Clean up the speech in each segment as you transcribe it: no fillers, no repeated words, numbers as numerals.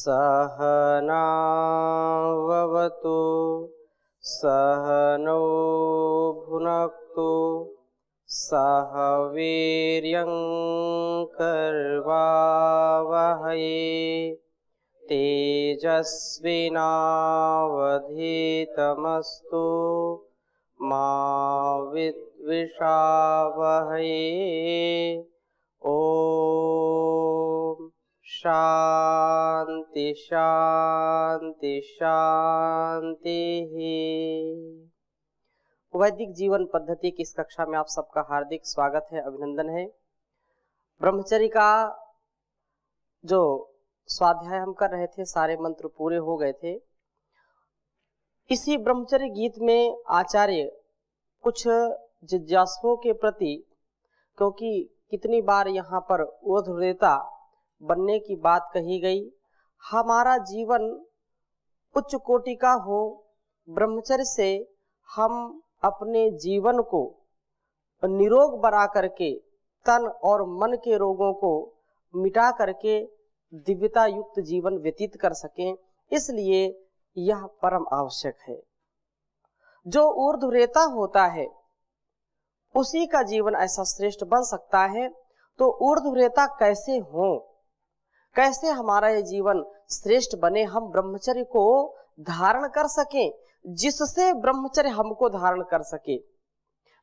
सहनाववतु सहनौ भुनक्तु सह वीर्यं कर्वावहै तेजस्विनावधीतमस्तु मा विद्विषावहै। ओम शांति शांति शांति। वैदिक जीवन पद्धति की इस कक्षा में आप सबका हार्दिक स्वागत है, अभिनंदन है। ब्रह्मचर्य का जो स्वाध्याय हम कर रहे थे, सारे मंत्र पूरे हो गए थे। इसी ब्रह्मचर्य गीत में आचार्य कुछ जिज्ञासुओं के प्रति, क्योंकि कितनी बार यहाँ पर ऊर्ध्वरेता बनने की बात कही गई, हमारा जीवन उच्च कोटि का हो, ब्रह्मचर्य से हम अपने जीवन को निरोग बना करके तन और मन के रोगों को मिटा करके दिव्यता युक्त जीवन व्यतीत कर सकें, इसलिए यह परम आवश्यक है। जो ऊर्ध्वरेता होता है उसी का जीवन ऐसा श्रेष्ठ बन सकता है। तो ऊर्ध्वरेता कैसे हो, कैसे हमारा ये जीवन श्रेष्ठ बने, हम ब्रह्मचर्य को धारण कर सकें, जिससे ब्रह्मचर्य हमको धारण कर सके।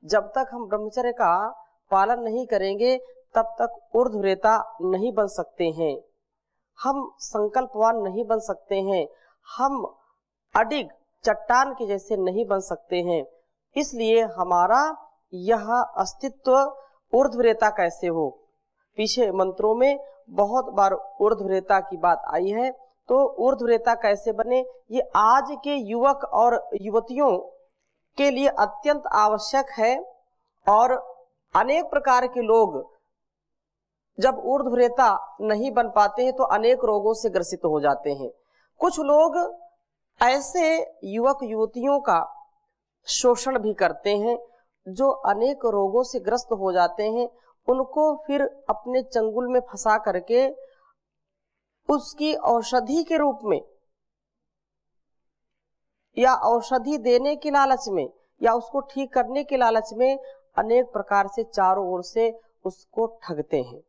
जब तक हम ब्रह्मचर्य का पालन नहीं करेंगे तब तक ऊर्ध्वरेता नहीं बन सकते हैं, हम संकल्पवान नहीं बन सकते हैं, हम अडिग चट्टान के जैसे नहीं बन सकते हैं। इसलिए हमारा यह अस्तित्व ऊर्ध्वरेता कैसे हो, पीछे मंत्रों में बहुत बार ऊर्ध्वरेता की बात आई है। तो ऊर्ध्वरेता कैसे बने, ये आज के युवक और युवतियों के लिए अत्यंत आवश्यक है। और अनेक प्रकार के लोग जब ऊर्ध्वरेता नहीं बन पाते हैं तो अनेक रोगों से ग्रसित हो जाते हैं। कुछ लोग ऐसे युवक युवतियों का शोषण भी करते हैं जो अनेक रोगों से ग्रस्त हो जाते हैं। उनको फिर अपने चंगुल में फंसा करके उसकी औषधि के रूप में या औषधि देने के लालच में या उसको ठीक करने के लालच में अनेक प्रकार से चारों ओर से उसको ठगते हैं,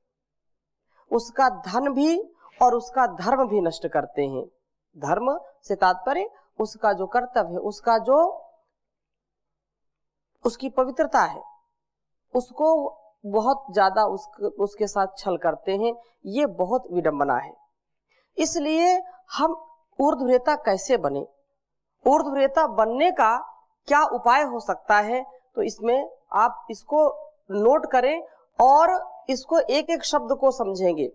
उसका धन भी और उसका धर्म भी नष्ट करते हैं। धर्म से तात्पर्य उसका जो कर्तव्य है, उसका जो उसकी पवित्रता है, उसको बहुत ज्यादा उसके साथ छल करते हैं। ये बहुत विडंबना है। इसलिए हम ऊर्ध्वरेता कैसे बने, ऊर्ध्वरेता बनने का क्या उपाय हो सकता है, तो इसमें आप इसको नोट करें और इसको एक एक शब्द को समझेंगे।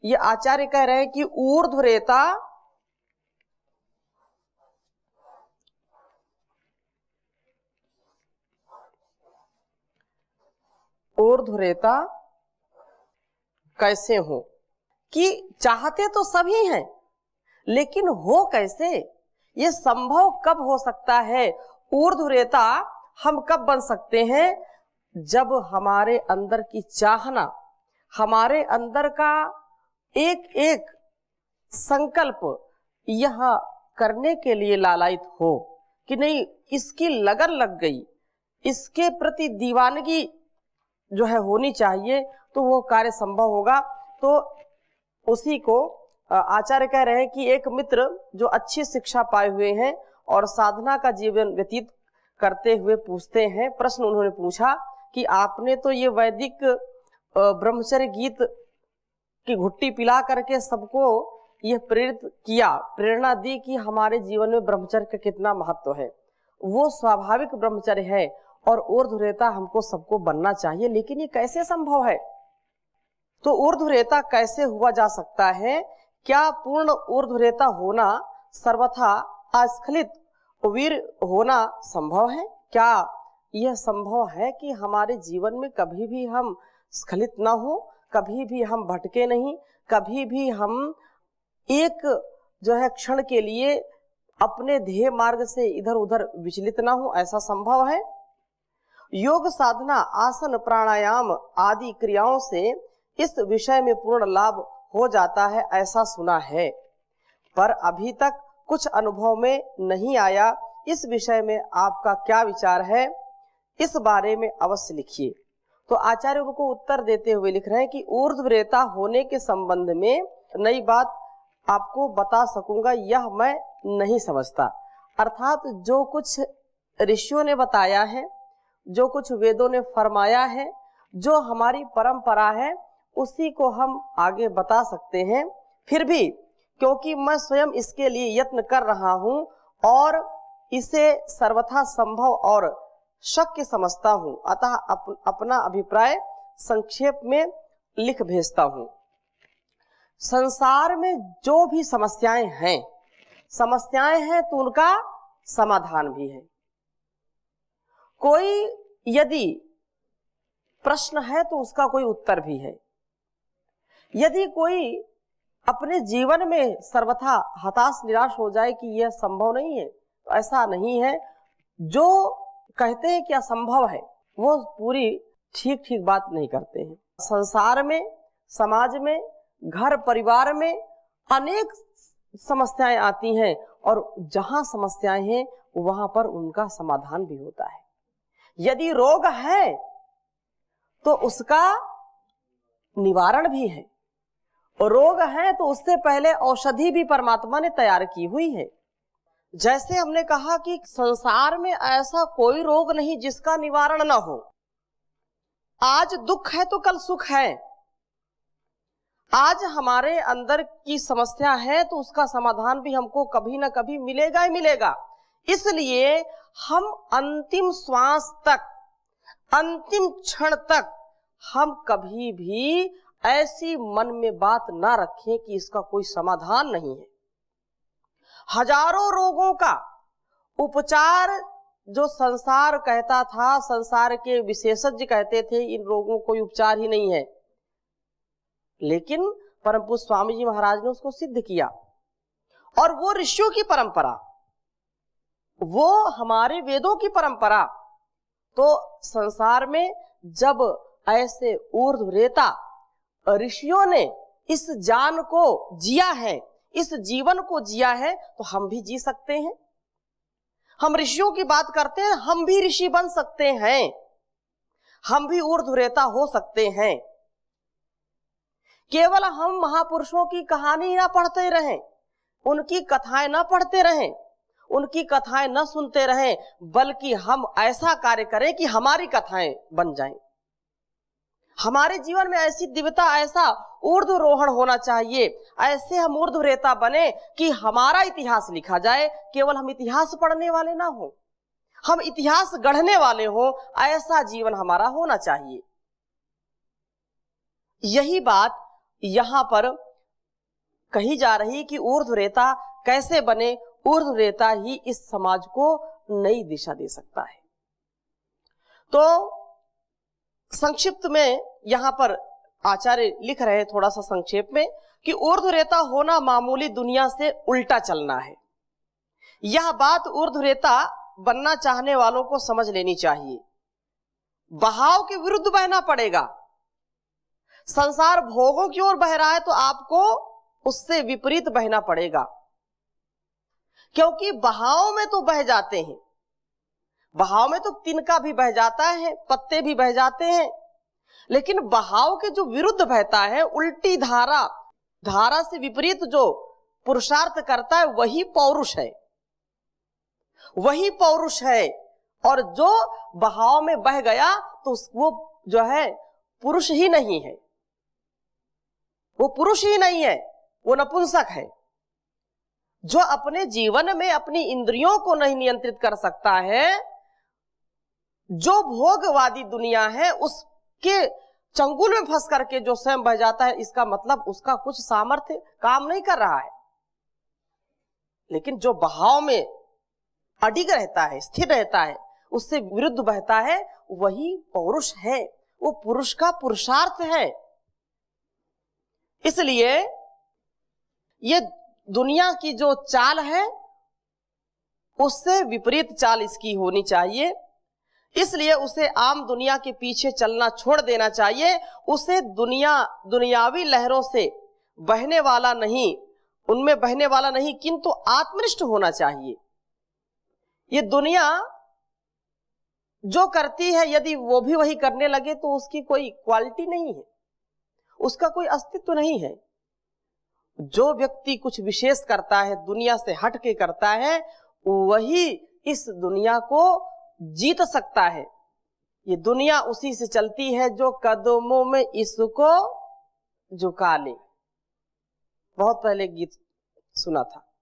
ये आचार्य कह रहे हैं कि ऊर्ध्वरेता ऊर्ध्वरेता कैसे हो, कि चाहते तो सभी हैं लेकिन हो कैसे, ये संभव कब हो सकता है। ऊर्ध्वरेता हम कब बन सकते हैं, जब हमारे अंदर की चाहना, हमारे अंदर का एक एक संकल्प यह करने के लिए लालायित हो कि नहीं, इसकी लगन लग गई, इसके प्रति दीवानगी जो है होनी चाहिए, तो वो कार्य संभव होगा। तो उसी को आचार्य कह रहे हैं कि एक मित्र जो अच्छी शिक्षा पाए हुए हैं और साधना का जीवन व्यतीत करते हुए पूछते हैं, प्रश्न उन्होंने पूछा कि आपने तो ये वैदिक ब्रह्मचर्य गीत की घुट्टी पिला करके सबको ये प्रेरित किया, प्रेरणा दी कि हमारे जीवन में ब्रह्मचर्य का कितना महत्व है, वो स्वाभाविक ब्रह्मचर्य है और ऊर्ध्वरेता हमको सबको बनना चाहिए, लेकिन ये कैसे संभव है। तो ऊर्ध्वरेता कैसे हुआ जा सकता है, क्या पूर्ण ऊर्ध्वरेता होना सर्वथा अस्खलित वीर होना संभव है, क्या यह संभव है कि हमारे जीवन में कभी भी हम स्खलित ना हो, कभी भी हम भटके नहीं, कभी भी हम एक जो है क्षण के लिए अपने ध्येय मार्ग से इधर उधर विचलित ना हो, ऐसा संभव है। योग साधना, आसन, प्राणायाम आदि क्रियाओं से इस विषय में पूर्ण लाभ हो जाता है, ऐसा सुना है। पर अभी तक कुछ अनुभव में नहीं आया। इस विषय में आपका क्या विचार है, इस बारे में अवश्य लिखिए। तो आचार्य उनको उत्तर देते हुए लिख रहे हैं कि ऊर्ध्वरेता होने के संबंध में नई बात आपको बता सकूंगा, यह मैं नहीं समझता। अर्थात जो कुछ ऋषियों ने बताया है, जो कुछ वेदों ने फरमाया है, जो हमारी परंपरा है, उसी को हम आगे बता सकते हैं। फिर भी क्योंकि मैं स्वयं इसके लिए यत्न कर रहा हूं और इसे सर्वथा संभव और शक्य समझता हूं, अतः अपना अभिप्राय संक्षेप में लिख भेजता हूं। संसार में जो भी समस्याएं हैं तो उनका समाधान भी है। कोई यदि प्रश्न है तो उसका कोई उत्तर भी है। यदि कोई अपने जीवन में सर्वथा हताश निराश हो जाए कि यह संभव नहीं है, तो ऐसा नहीं है। जो कहते हैं कि असंभव है, वो पूरी ठीक बात नहीं करते हैं। संसार में, समाज में, घर परिवार में अनेक समस्याएं आती हैं और जहां समस्याएं हैं वहां पर उनका समाधान भी होता है। यदि रोग है तो उसका निवारण भी है, और रोग है तो उससे पहले औषधि भी परमात्मा ने तैयार की हुई है। जैसे हमने कहा कि संसार में ऐसा कोई रोग नहीं जिसका निवारण ना हो। आज दुख है तो कल सुख है, आज हमारे अंदर की समस्या है तो उसका समाधान भी हमको कभी ना कभी मिलेगा ही मिलेगा। इसलिए हम अंतिम श्वास तक, अंतिम क्षण तक हम कभी भी ऐसी मन में बात ना रखें कि इसका कोई समाधान नहीं है। हजारों रोगों का उपचार जो संसार कहता था, संसार के विशेषज्ञ कहते थे इन रोगों कोई उपचार ही नहीं है, लेकिन परम पूज्य स्वामी जी महाराज ने उसको सिद्ध किया। और वो ऋषियों की परंपरा, वो हमारे वेदों की परंपरा। तो संसार में जब ऐसे ऊर्ध्वरेता ऋषियों ने इस ज्ञान को जिया है, इस जीवन को जिया है, तो हम भी जी सकते हैं। हम ऋषियों की बात करते हैं, हम भी ऋषि बन सकते हैं, हम भी ऊर्ध्वरेता हो सकते हैं। केवल हम महापुरुषों की कहानी ना पढ़ते रहें, उनकी कथाएं ना पढ़ते रहें, उनकी कथाएं न सुनते रहें, बल्कि हम ऐसा कार्य करें कि हमारी कथाएं बन जाएं। हमारे जीवन में ऐसी दिव्यता, ऐसा ऊर्ध्वरोहण होना चाहिए, ऐसे हम ऊर्ध्वरेता बने कि हमारा इतिहास लिखा जाए। केवल हम इतिहास पढ़ने वाले ना हो, हम इतिहास गढ़ने वाले हो, ऐसा जीवन हमारा होना चाहिए। यही बात यहां पर कही जा रही कि ऊर्ध्वरेता कैसे बने। ऊर्ध्वरेता ही इस समाज को नई दिशा दे सकता है। तो संक्षिप्त में यहां पर आचार्य लिख रहे हैं थोड़ा सा संक्षेप में कि ऊर्ध्वरेता होना मामूली दुनिया से उल्टा चलना है। यह बात ऊर्ध्वरेता बनना चाहने वालों को समझ लेनी चाहिए। बहाव के विरुद्ध बहना पड़ेगा। संसार भोगों की ओर बह रहा है तो आपको उससे विपरीत बहना पड़ेगा, क्योंकि बहाव में तो बह जाते हैं, बहाव में तो तिनका भी बह जाता है, पत्ते भी बह जाते हैं, लेकिन बहाव के जो विरुद्ध बहता है, उल्टी धारा, धारा से विपरीत जो पुरुषार्थ करता है, वही पौरुष है, वही पौरुष है। और जो बहाव में बह गया तो वो जो है पुरुष ही नहीं है, वो पुरुष ही नहीं है, वो नपुंसक है। जो अपने जीवन में अपनी इंद्रियों को नहीं नियंत्रित कर सकता है, जो भोगवादी दुनिया है उसके चंगुल में फंस करके जो स्वयं बह जाता है, इसका मतलब उसका कुछ सामर्थ्य काम नहीं कर रहा है। लेकिन जो बहाव में अडिग रहता है, स्थिर रहता है, उससे विरुद्ध बहता है, वही पौरुष है, वो पुरुष का पुरुषार्थ है। इसलिए ये दुनिया की जो चाल है उससे विपरीत चाल इसकी होनी चाहिए। इसलिए उसे आम दुनिया के पीछे चलना छोड़ देना चाहिए। उसे दुनियावी लहरों से बहने वाला नहीं, उनमें बहने वाला नहीं, किंतु आत्मनिष्ठ होना चाहिए। ये दुनिया जो करती है यदि वो भी वही करने लगे तो उसकी कोई क्वालिटी नहीं है, उसका कोई अस्तित्व नहीं है। जो व्यक्ति कुछ विशेष करता है, दुनिया से हट के करता है, वही इस दुनिया को जीत सकता है। ये दुनिया उसी से चलती है जो कदमों में इसको झुका ले। बहुत पहले गीत सुना था।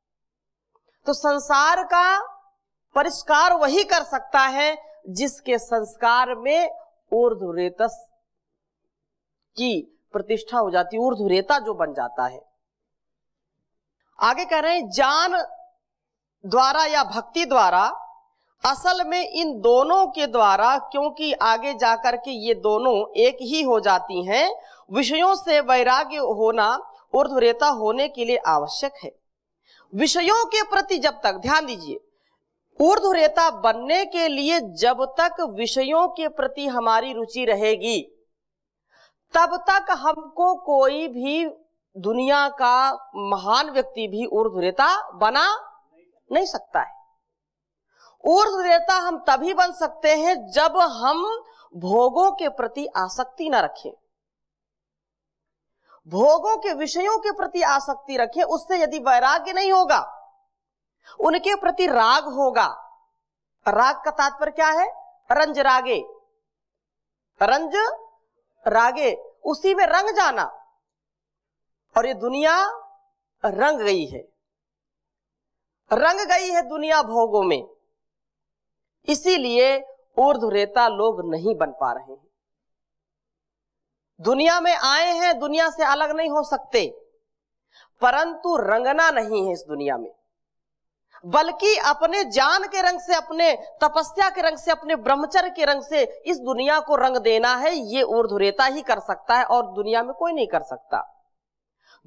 तो संसार का परिष्कार वही कर सकता है जिसके संस्कार में ऊर्ध्वरेतस की प्रतिष्ठा हो जाती है, ऊर्ध्वरेता जो बन जाता है। आगे कह रहे हैं, ज्ञान द्वारा या भक्ति द्वारा, असल में इन दोनों के द्वारा, क्योंकि आगे जाकर के ये दोनों एक ही हो जाती हैं। विषयों से वैराग्य होना ऊर्ध्वरेता होने के लिए आवश्यक है। विषयों के प्रति जब तक, ध्यान दीजिए, ऊर्ध्वरेता बनने के लिए जब तक विषयों के प्रति हमारी रुचि रहेगी, तब तक हमको कोई भी दुनिया का महान व्यक्ति भी ऊर्ध्वरेता बना नहीं सकता है। ऊर्ध्वरेता हम तभी बन सकते हैं जब हम भोगों के प्रति आसक्ति न रखें, भोगों के विषयों के प्रति आसक्ति रखें। उससे यदि वैराग्य नहीं होगा, उनके प्रति राग होगा। राग का तात्पर्य क्या है? रंज रागे, रंज रागे, उसी में रंग जाना। और ये दुनिया रंग गई है, रंग गई है दुनिया भोगों में। इसीलिए ऊर्ध्वरेता लोग नहीं बन पा रहे हैं। दुनिया में आए हैं, दुनिया से अलग नहीं हो सकते, परंतु रंगना नहीं है इस दुनिया में, बल्कि अपने ज्ञान के रंग से, अपने तपस्या के रंग से, अपने ब्रह्मचर्य के रंग से इस दुनिया को रंग देना है। ये ऊर्ध्वरेता ही कर सकता है और दुनिया में कोई नहीं कर सकता।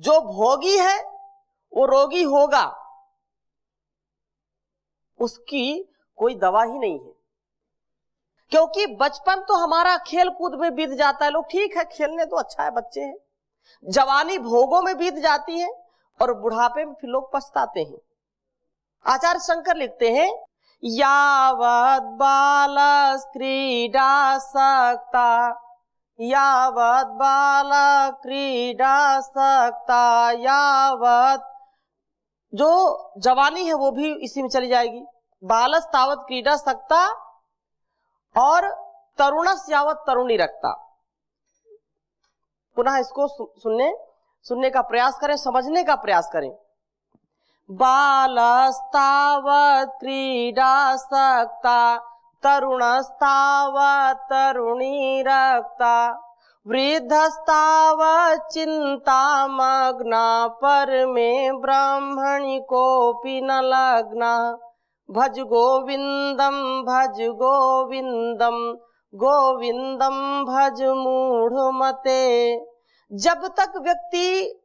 जो भोगी है वो रोगी होगा, उसकी कोई दवा ही नहीं है। क्योंकि बचपन तो हमारा खेल कूद में बीत जाता है। लोग ठीक है, खेलने तो अच्छा है, बच्चे हैं। जवानी भोगों में बीत जाती है और बुढ़ापे में फिर लोग पछताते हैं। आचार्य शंकर लिखते हैं, यावत बालक क्रीडासक्ता, यावत बालक क्रीडासक्ता, यावत, जो जवानी है वो भी इसी में चली जाएगी। बालस तावत क्रीडासक्ता और तरुणस यावत तरुणी रखता। पुनः इसको सुनने का प्रयास करें, समझने का प्रयास करें। बालस्तावत क्रीडासक्ता, तरुणस्तावत तरुणी रक्ता, वृद्धस्तावत चिंतामग्ना, परमे ब्रह्मणि कोपि न लग्ना। भज गोविंदम भज गोविंदम, गोविंदम भज मूढ़मते। जब तक व्यक्ति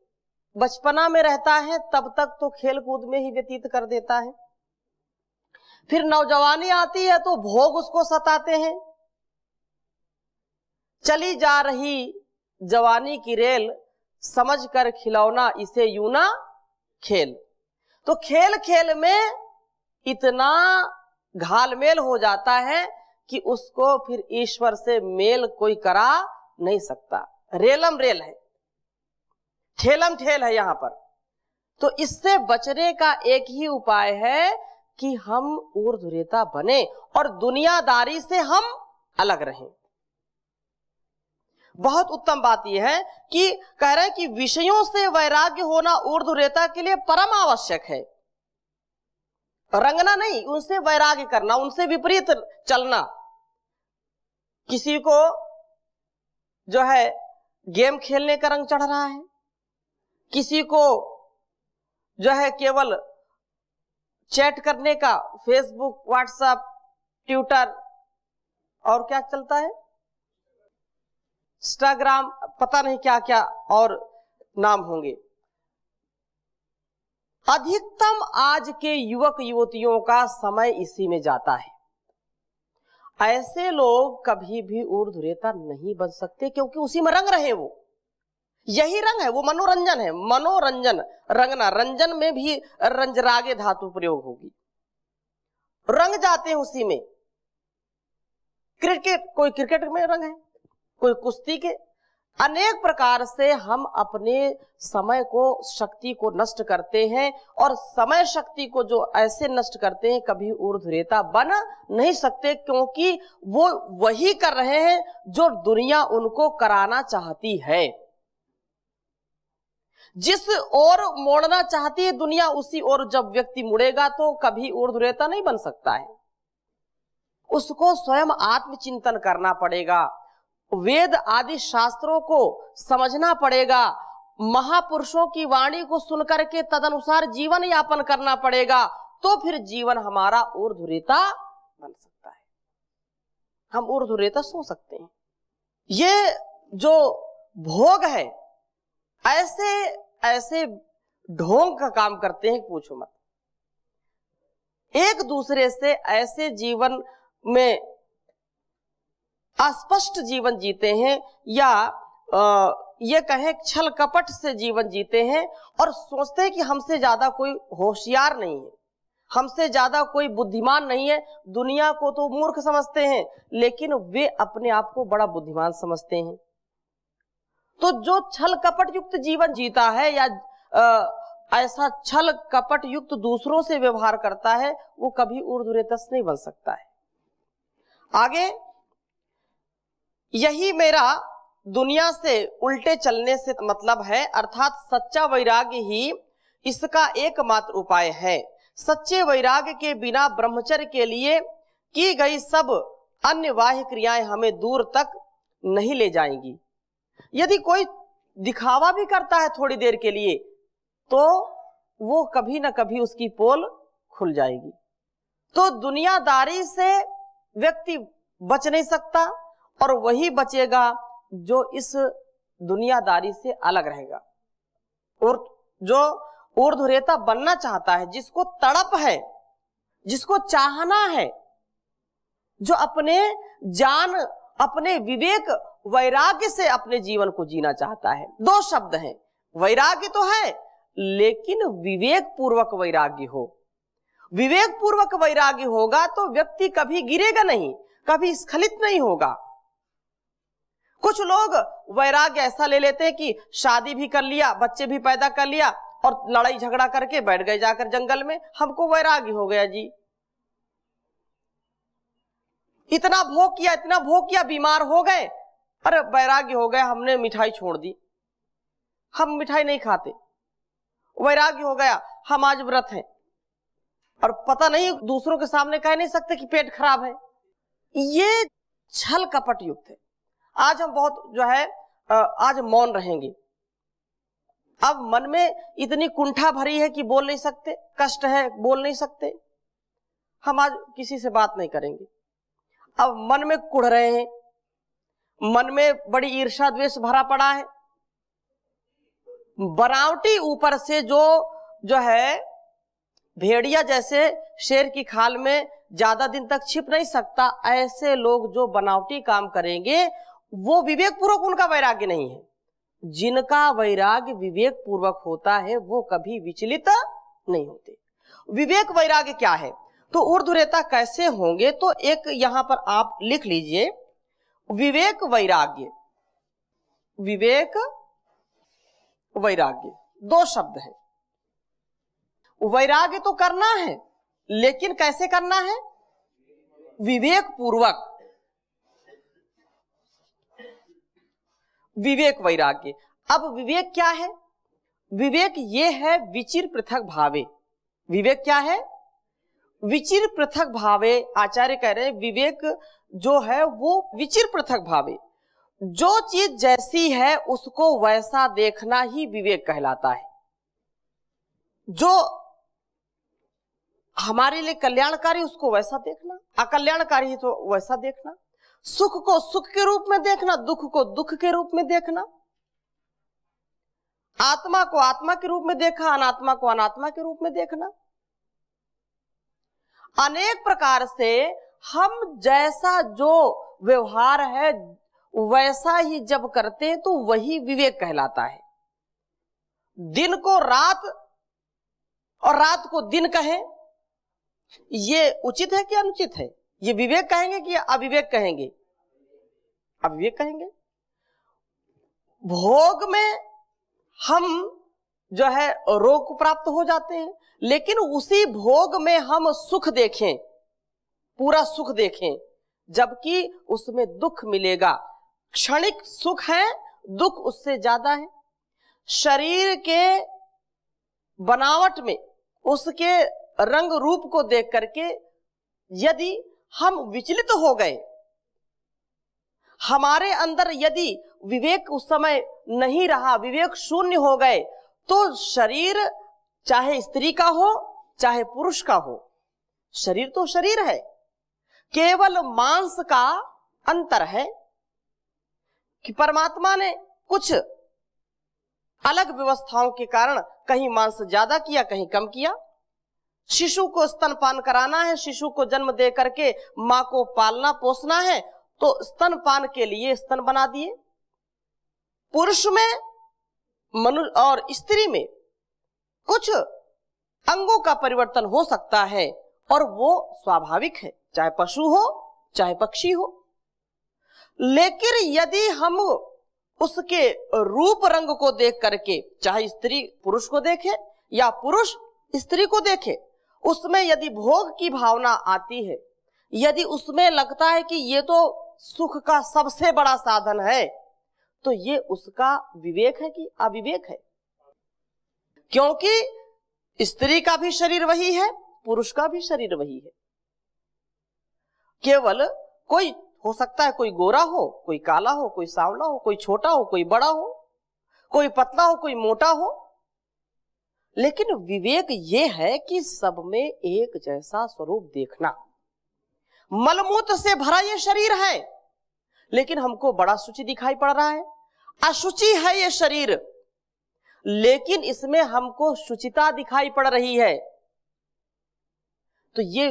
बचपना में रहता है तब तक तो खेल कूद में ही व्यतीत कर देता है। फिर नौजवानी आती है तो भोग उसको सताते हैं। चली जा रही जवानी की रेल, समझ कर खिलौना इसे यूं ना खेल। तो खेल खेल में इतना घालमेल हो जाता है कि उसको फिर ईश्वर से मेल कोई करा नहीं सकता। रेलम रेल है, ठेलम ठेल है यहां पर। तो इससे बचने का एक ही उपाय है कि हम ऊर्ध्वरेता बने और दुनियादारी से हम अलग रहें। बहुत उत्तम बात यह है कि कह रहे हैं कि विषयों से वैराग्य होना ऊर्ध्वरेता के लिए परम आवश्यक है। रंगना नहीं, उनसे वैराग्य करना, उनसे विपरीत चलना। किसी को जो है गेम खेलने का रंग चढ़ रहा है, किसी को जो है केवल चैट करने का, फेसबुक, व्हाट्सएप, ट्विटर और क्या चलता है, इंस्टाग्राम, पता नहीं क्या क्या और नाम होंगे। अधिकतम आज के युवक युवतियों का समय इसी में जाता है। ऐसे लोग कभी भी ऊर्ध्वरेता नहीं बन सकते, क्योंकि उसी में रंग रहे वो। यही रंग है, वो मनोरंजन है। मनोरंजन, रंगना, रंजन में भी रंजरागे धातु प्रयोग होगी, रंग जाते हैं उसी में। क्रिकेट, कोई क्रिकेट में रंग है, कोई कुश्ती के। अनेक प्रकार से हम अपने समय को, शक्ति को नष्ट करते हैं, और समय शक्ति को जो ऐसे नष्ट करते हैं, कभी ऊर्ध्वरेता बन नहीं सकते, क्योंकि वो वही कर रहे हैं जो दुनिया उनको कराना चाहती है। जिस ओर मोड़ना चाहती है दुनिया, उसी ओर जब व्यक्ति मुड़ेगा तो कभी ऊर्ध्वरेता नहीं बन सकता है। उसको स्वयं आत्मचिंतन करना पड़ेगा, वेद आदि शास्त्रों को समझना पड़ेगा, महापुरुषों की वाणी को सुनकर के तदनुसार जीवन यापन करना पड़ेगा, तो फिर जीवन हमारा ऊर्ध्वरेता बन सकता है, हम ऊर्ध्वरेता सो सकते हैं। ये जो भोग है ऐसे ऐसे ढोंग का काम करते हैं, पूछो मत। एक दूसरे से ऐसे जीवन में अस्पष्ट जीवन जीते हैं, या ये कहें छल कपट से जीवन जीते हैं, और सोचते हैं कि हमसे ज्यादा कोई होशियार नहीं है, हमसे ज्यादा कोई बुद्धिमान नहीं है। दुनिया को तो मूर्ख समझते हैं, लेकिन वे अपने आप को बड़ा बुद्धिमान समझते हैं। तो जो छल कपट युक्त जीवन जीता है, या ऐसा छल कपट युक्त दूसरों से व्यवहार करता है, वो कभी ऊर्ध्वरेतस नहीं बन सकता है। आगे, यही मेरा दुनिया से उल्टे चलने से मतलब है, अर्थात सच्चा वैराग्य ही इसका एकमात्र उपाय है। सच्चे वैराग्य के बिना ब्रह्मचर्य के लिए की गई सब अन्य बाह्य क्रियाएं हमें दूर तक नहीं ले जाएंगी। यदि कोई दिखावा भी करता है थोड़ी देर के लिए, तो वो कभी ना कभी उसकी पोल खुल जाएगी। तो दुनियादारी से व्यक्ति बच नहीं सकता, और वही बचेगा जो इस दुनियादारी से अलग रहेगा, और जो ऊर्ध्वरेता बनना चाहता है, जिसको तड़प है, जिसको चाहना है, जो अपने जान, अपने विवेक वैराग्य से अपने जीवन को जीना चाहता है। दो शब्द हैं, वैराग्य तो है, लेकिन विवेक पूर्वक वैराग्य हो। विवेक पूर्वक वैराग्य होगा तो व्यक्ति कभी गिरेगा नहीं, कभी स्खलित नहीं होगा। कुछ लोग वैराग्य ऐसा ले लेते हैं कि शादी भी कर लिया, बच्चे भी पैदा कर लिया, और लड़ाई झगड़ा करके बैठ गए जाकर जंगल में, हमको वैराग्य हो गया जी। इतना भोग किया, इतना भोग किया, बीमार हो गए, अरे वैराग्य हो गया, हमने मिठाई छोड़ दी, हम मिठाई नहीं खाते। वैराग्य हो गया, हम आज व्रत हैं, और पता नहीं दूसरों के सामने कह नहीं सकते कि पेट खराब है। ये छल कपट युक्त है। आज हम बहुत जो है आज मौन रहेंगे। अब मन में इतनी कुंठा भरी है कि बोल नहीं सकते, कष्ट है, बोल नहीं सकते, हम आज किसी से बात नहीं करेंगे। अब मन में कुढ़ रहे हैं, मन में बड़ी ईर्ष्या द्वेष भरा पड़ा है। बनावटी ऊपर से जो है भेड़िया जैसे शेर की खाल में ज्यादा दिन तक छिप नहीं सकता, ऐसे लोग जो बनावटी काम करेंगे वो विवेक पूर्वक उनका वैराग्य नहीं है। जिनका वैराग्य विवेक पूर्वक होता है वो कभी विचलित नहीं होते। विवेक वैराग्य क्या है, तो ऊर्ध्वरेता कैसे होंगे, तो एक यहां पर आप लिख लीजिए, विवेक वैराग्य। विवेक वैराग्य दो शब्द है। वैराग्य तो करना है, लेकिन कैसे करना है, विवेक पूर्वक। विवेक वैराग्य। अब विवेक क्या है, विवेक ये है विचिर पृथक भावे। विवेक क्या है, विचिर पृथक भावे। आचार्य कह रहे हैं विवेक जो है वो विचिर पृथक भावे, जो चीज जैसी है उसको वैसा देखना ही विवेक कहलाता है। जो हमारे लिए कल्याणकारी उसको वैसा देखना, अकल्याणकारी है तो वैसा देखना, सुख को सुख के रूप में देखना, दुख को दुख के रूप में देखना, आत्मा को आत्मा के रूप में देखा, अनात्मा को अनात्मा के रूप में देखना। अनेक प्रकार से हम जैसा जो व्यवहार है वैसा ही जब करते हैं तो वही विवेक कहलाता है। दिन को रात और रात को दिन कहें, ये उचित है कि अनुचित है? ये विवेक कहेंगे कि अविवेक कहेंगे? अविवेक कहेंगे। भोग में हम जो है रोग प्राप्त हो जाते हैं, लेकिन उसी भोग में हम सुख देखें, पूरा सुख देखें, जबकि उसमें दुख मिलेगा। क्षणिक सुख है, दुख उससे ज्यादा है। शरीर के बनावट में, उसके रंग रूप को देख करके यदि हम विचलित हो गए, हमारे अंदर यदि विवेक उस समय नहीं रहा, विवेक शून्य हो गए, तो शरीर चाहे स्त्री का हो चाहे पुरुष का हो, शरीर तो शरीर है, केवल मांस का अंतर है कि परमात्मा ने कुछ अलग व्यवस्थाओं के कारण कहीं मांस ज्यादा किया, कहीं कम किया। शिशु को स्तनपान कराना है, शिशु को जन्म दे करके मां को पालना पोसना है, तो स्तनपान के लिए स्तन बना दिए। पुरुष में मनुष्य और स्त्री में कुछ अंगों का परिवर्तन हो सकता है और वो स्वाभाविक है, चाहे पशु हो चाहे पक्षी हो। लेकिन यदि हम उसके रूप रंग को देख करके, चाहे स्त्री पुरुष को देखे या पुरुष स्त्री को देखे, उसमें यदि भोग की भावना आती है, यदि उसमें लगता है कि ये तो सुख का सबसे बड़ा साधन है, तो ये उसका विवेक है कि अविवेक है? क्योंकि स्त्री का भी शरीर वही है, पुरुष का भी शरीर वही है। केवल कोई हो सकता है, कोई गोरा हो, कोई काला हो, कोई सांवला हो, कोई छोटा हो, कोई बड़ा हो, कोई पतला हो, कोई मोटा हो, लेकिन विवेक ये है कि सब में एक जैसा स्वरूप देखना। मलमूत्र से भरा ये शरीर है, लेकिन हमको बड़ा शुचि दिखाई पड़ रहा है। अशुचि है ये शरीर, लेकिन इसमें हमको शुचिता दिखाई पड़ रही है। तो ये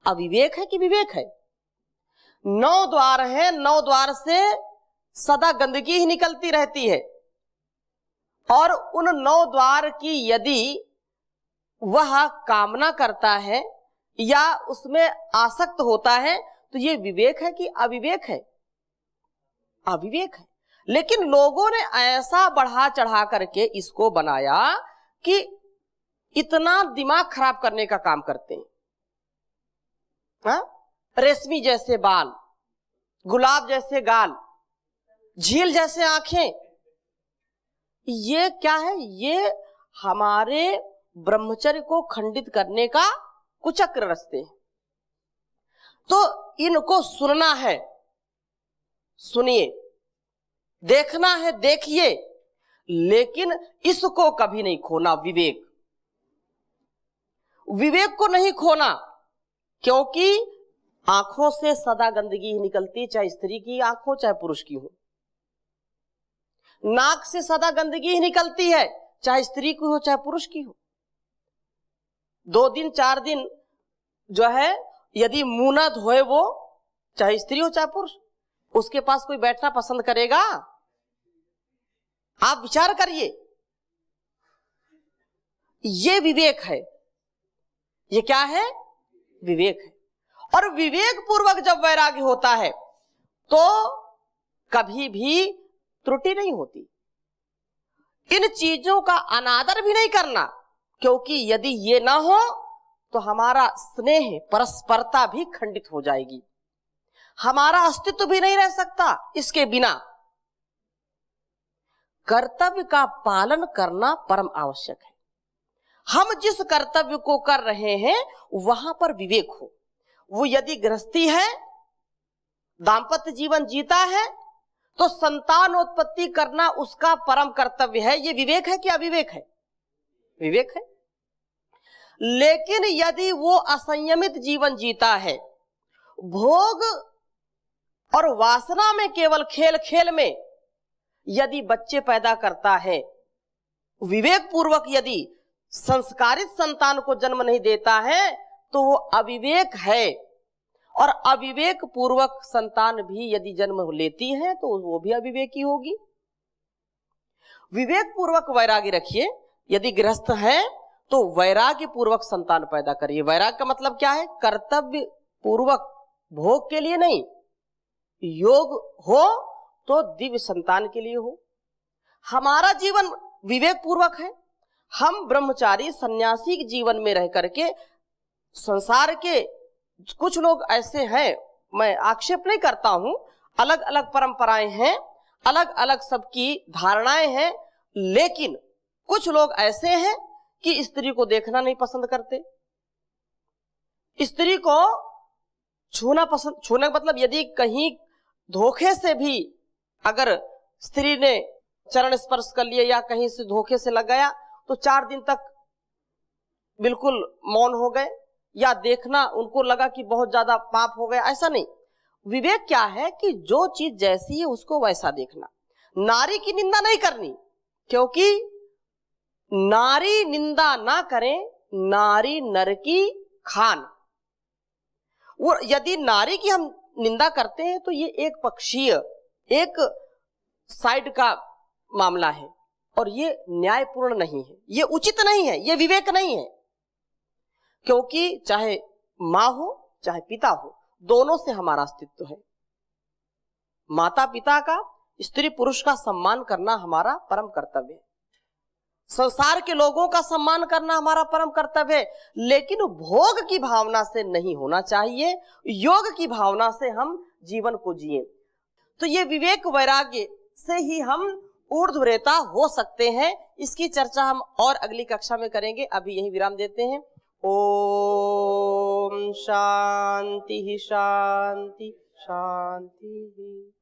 अविवेक है कि विवेक है? 9 द्वार है, 9 द्वार से सदा गंदगी ही निकलती रहती है, और उन 9 द्वार की यदि वह कामना करता है या उसमें आसक्त होता है, तो ये विवेक है कि अविवेक है? अविवेक है। लेकिन लोगों ने ऐसा बढ़ा चढ़ा करके इसको बनाया कि इतना दिमाग खराब करने का काम करते हैं। रेशमी जैसे बाल, गुलाब जैसे गाल, झील जैसे आंखें, ये क्या है? ये हमारे ब्रह्मचर्य को खंडित करने का कुचक्र रचते हैं। तो इनको सुनना है, सुनिए, देखना है, देखिए, लेकिन इसको कभी नहीं खोना। विवेक, विवेक को नहीं खोना, क्योंकि आंखों से सदा गंदगी ही निकलती, चाहे स्त्री की आंख हो चाहे पुरुष की हो। नाक से सदा गंदगी ही निकलती है, चाहे स्त्री की हो चाहे पुरुष की हो। 2 दिन 4 दिन जो है यदि मुंह न धोए वो, चाहे स्त्री हो चाहे पुरुष, उसके पास कोई बैठना पसंद करेगा? आप विचार करिए। ये विवेक है। ये क्या है? विवेक है। और विवेक पूर्वक जब वैराग्य होता है तो कभी भी त्रुटि नहीं होती। इन चीजों का अनादर भी नहीं करना, क्योंकि यदि ये ना हो तो हमारा स्नेह, परस्परता भी खंडित हो जाएगी, हमारा अस्तित्व भी नहीं रह सकता इसके बिना। कर्तव्य का पालन करना परम आवश्यक है। हम जिस कर्तव्य को कर रहे हैं वहां पर विवेक हो। वो यदि गृहस्थी है, दाम्पत्य जीवन जीता है, तो संतानोत्पत्ति करना उसका परम कर्तव्य है। ये विवेक है कि अविवेक है? विवेक है। लेकिन यदि वो असंयमित जीवन जीता है, भोग और वासना में केवल खेल खेल में यदि बच्चे पैदा करता है, विवेक पूर्वक यदि संस्कारित संतान को जन्म नहीं देता है, तो वो अविवेक है। और अविवेक पूर्वक संतान भी यदि जन्म लेती है तो वो भी अविवेकी होगी। विवेक पूर्वक वैराग्य रखिए, यदि गृहस्थ है तो वैराग्य पूर्वक संतान पैदा करिए। वैराग्य का मतलब क्या है? कर्तव्य पूर्वक, भोग के लिए नहीं। योग हो तो दिव्य संतान के लिए हो। हमारा जीवन विवेक पूर्वक है। हम ब्रह्मचारी सन्यासी के जीवन में रह करके संसार के कुछ लोग ऐसे हैं, मैं आक्षेप नहीं करता हूं, अलग अलग परंपराएं हैं, अलग अलग सबकी धारणाएं हैं, लेकिन कुछ लोग ऐसे हैं कि स्त्री को देखना नहीं पसंद करते, स्त्री को छूना पसंद, छूने का मतलब यदि कहीं धोखे से भी अगर स्त्री ने चरण स्पर्श कर लिया या कहीं से धोखे से लग गया तो 4 दिन तक बिल्कुल मौन हो गए, या देखना उनको लगा कि बहुत ज्यादा पाप हो गया। ऐसा नहीं। विवेक क्या है कि जो चीज जैसी है उसको वैसा देखना। नारी की निंदा नहीं करनी, क्योंकि नारी निंदा ना करें, नारी नर की खान। और यदि नारी की हम निंदा करते हैं तो ये एक पक्षीय, एक साइड का मामला है और ये न्यायपूर्ण नहीं है, ये उचित नहीं है, ये विवेक नहीं है। क्योंकि चाहे माँ हो चाहे पिता हो, दोनों से हमारा अस्तित्व है। माता पिता का, स्त्री पुरुष का सम्मान करना हमारा परम कर्तव्य है। संसार के लोगों का सम्मान करना हमारा परम कर्तव्य है, लेकिन भोग की भावना से नहीं होना चाहिए। योग की भावना से हम जीवन को जिए। तो ये विवेक वैराग्य से ही हम ऊर्ध्वरेता हो सकते हैं। इसकी चर्चा हम और अगली कक्षा में करेंगे। अभी यही विराम देते हैं। ओम शांति शांति शांति।